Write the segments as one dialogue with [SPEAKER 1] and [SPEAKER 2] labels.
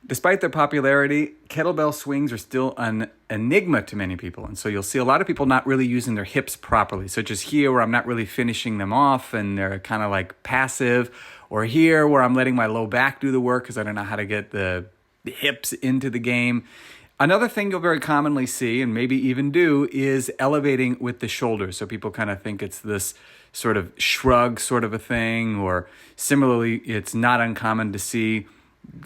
[SPEAKER 1] Despite their popularity, kettlebell swings are still an enigma to many people. And so you'll see a lot of people not really using their hips properly, such as here where I'm not really finishing them off and they're kind of like passive, or here where I'm letting my low back do the work because I don't know how to get the hips into the game. Another thing you'll very commonly see, and maybe even do, is elevating with the shoulders. So people kind of think it's this sort of shrug sort of a thing, or similarly, it's not uncommon to see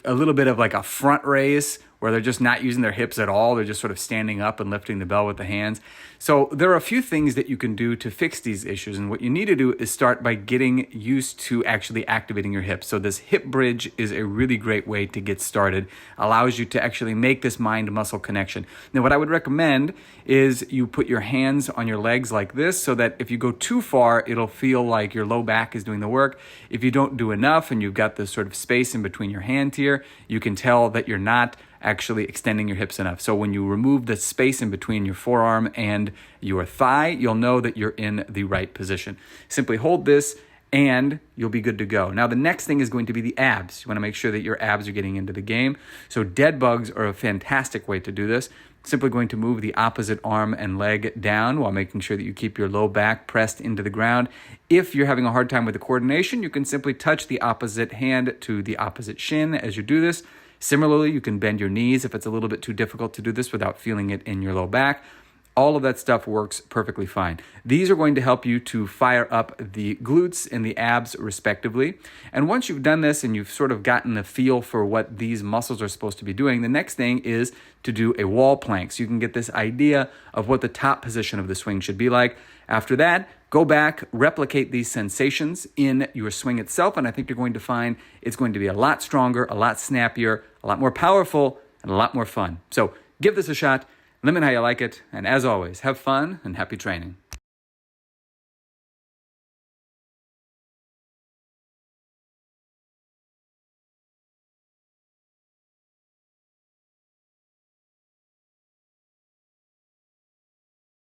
[SPEAKER 1] a little bit of like a front raise where they're just not using their hips at all. They're just sort of standing up and lifting the bell with the hands. So there are a few things that you can do to fix these issues. And what you need to do is start by getting used to actually activating your hips. So this hip bridge is a really great way to get started. Allows you to actually make this mind-muscle connection. Now, what I would recommend is you put your hands on your legs like this so that if you go too far, it'll feel like your low back is doing the work. If you don't do enough and you've got this sort of space in between your hand here, you can tell that you're not actually extending your hips enough. So when you remove the space in between your forearm and your thigh, you'll know that you're in the right position. Simply hold this and you'll be good to go. Now, the next thing is going to be the abs. You want to make sure that your abs are getting into the game. So dead bugs are a fantastic way to do this. Simply going to move the opposite arm and leg down while making sure that you keep your low back pressed into the ground. If you're having a hard time with the coordination, you can simply touch the opposite hand to the opposite shin as you do this. Similarly, you can bend your knees if it's a little bit too difficult to do this without feeling it in your low back. All of that stuff works perfectly fine. These are going to help you to fire up the glutes and the abs respectively. And once you've done this and you've sort of gotten a feel for what these muscles are supposed to be doing, the next thing is to do a wall plank so you can get this idea of what the top position of the swing should be like. After that, go back, replicate these sensations in your swing itself, and I think you're going to find it's going to be a lot stronger, a lot snappier, a lot more powerful, and a lot more fun. So give this a shot. Let me know how you like it. And as always, have fun and happy training.